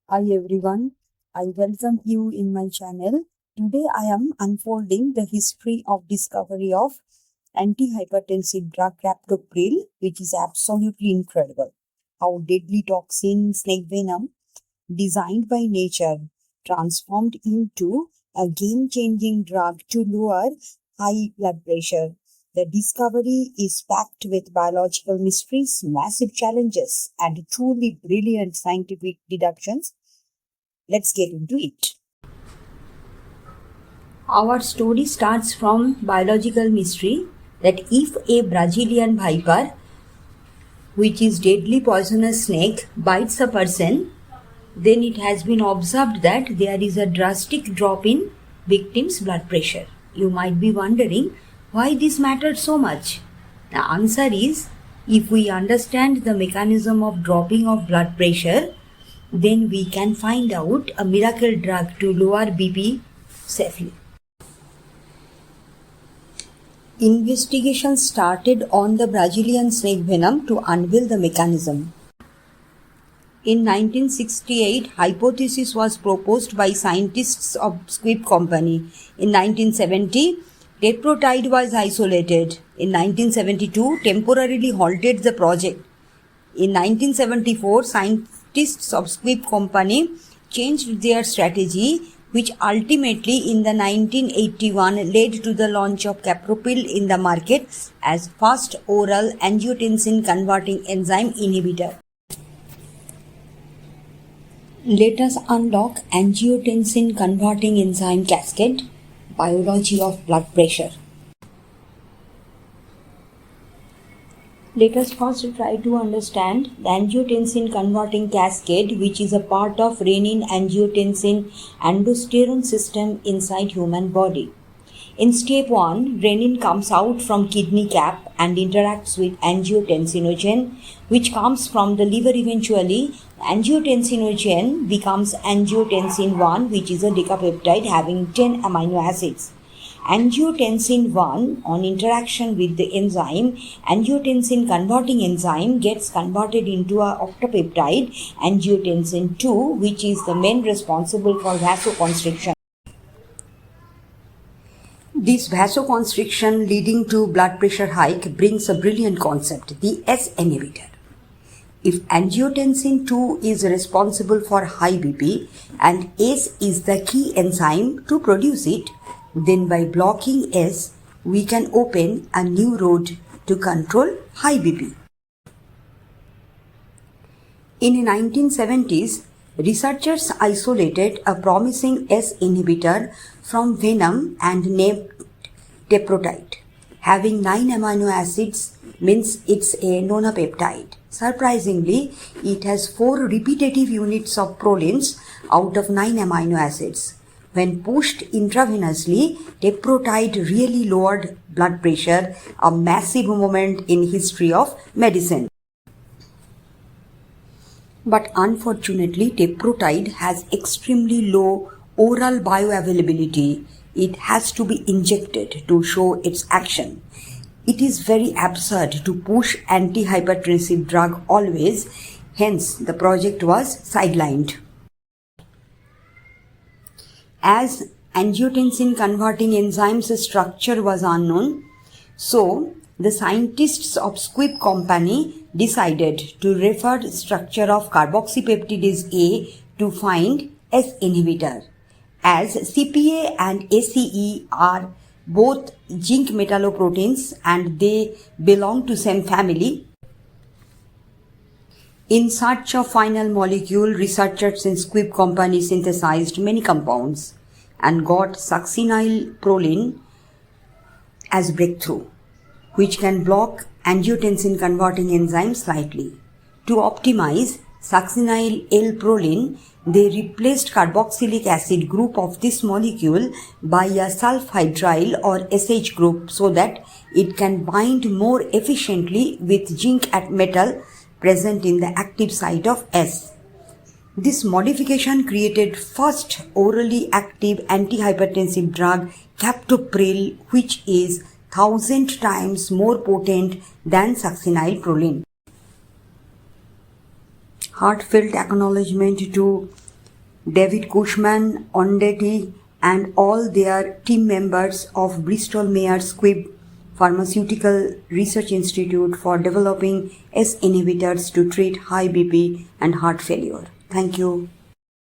Hi everyone, I welcome you in my channel. Today I am unfolding the history of discovery of antihypertensive drug captopril, which is absolutely incredible. How deadly toxin snake venom, designed by nature, transformed into a game-changing drug to lower high blood pressure. The discovery is packed with biological mysteries, massive challenges, and truly brilliant scientific deductions. Let's get into it. Our story starts from biological mystery that if a Brazilian viper, which is deadly poisonous snake, bites a person, then it has been observed that there is a drastic drop in victim's blood pressure. You might be wondering why this matters so much. The answer is, if we understand the mechanism of dropping of blood pressure, then we can find out a miracle drug to lower BP safely. Investigation started on the Brazilian snake venom to unveil the mechanism. In 1968, hypothesis was proposed by scientists of Squibb Company. In 1970, teprotide was isolated. In 1972, temporarily halted the project. In 1974, scientists of Squibb Company changed their strategy, which ultimately in the 1981 led to the launch of captopril in the market as fast oral angiotensin converting enzyme inhibitor. Let us unlock angiotensin converting enzyme cascade, biology of blood pressure. Let us first try to understand the angiotensin converting cascade, which is a part of renin-angiotensin aldosterone system inside human body. In step 1, renin comes out from kidney cap and interacts with angiotensinogen, which comes from the liver eventually. Angiotensinogen becomes angiotensin 1, which is a decapeptide having 10 amino acids. Angiotensin 1, on interaction with the enzyme, angiotensin converting enzyme gets converted into a octapeptide, angiotensin 2, which is the main responsible for vasoconstriction. This vasoconstriction leading to blood pressure hike brings a brilliant concept, the S inhibitor. If angiotensin 2 is responsible for high BP and S is the key enzyme to produce it, then by blocking S, we can open a new road to control high BP. In the 1970s, researchers isolated a promising S inhibitor from venom and named teprotide. Having 9 amino acids means it's a nonapeptide. Surprisingly, it has 4 repetitive units of prolines out of 9 amino acids. When pushed intravenously, teprotide really lowered blood pressure, a massive moment in history of medicine. But unfortunately, teprotide has extremely low oral bioavailability. It has to be injected to show its action. It is very absurd to push antihypertensive drug always, hence the project was sidelined. As angiotensin converting enzyme's structure was unknown, so the scientists of Squibb Company decided to refer structure of carboxypeptidase A to find S inhibitor. As CPA and ACE are both zinc metalloproteins and they belong to same family, in search of final molecule, researchers in Squibb Company synthesized many compounds and got succinylproline as breakthrough, which can block angiotensin converting enzyme slightly. To optimize succinyl-L-proline, they replaced carboxylic acid group of this molecule by a sulfhydryl or SH group so that it can bind more efficiently with zinc at metal present in the active site of S. This modification created first orally active antihypertensive drug captopril, which is 1,000 times more potent than succinylproline. Heartfelt acknowledgement to David Cushman, Ondetti, and all their team members of Bristol Myers Squibb Pharmaceutical Research Institute for developing S inhibitors to treat high BP and heart failure. Thank you.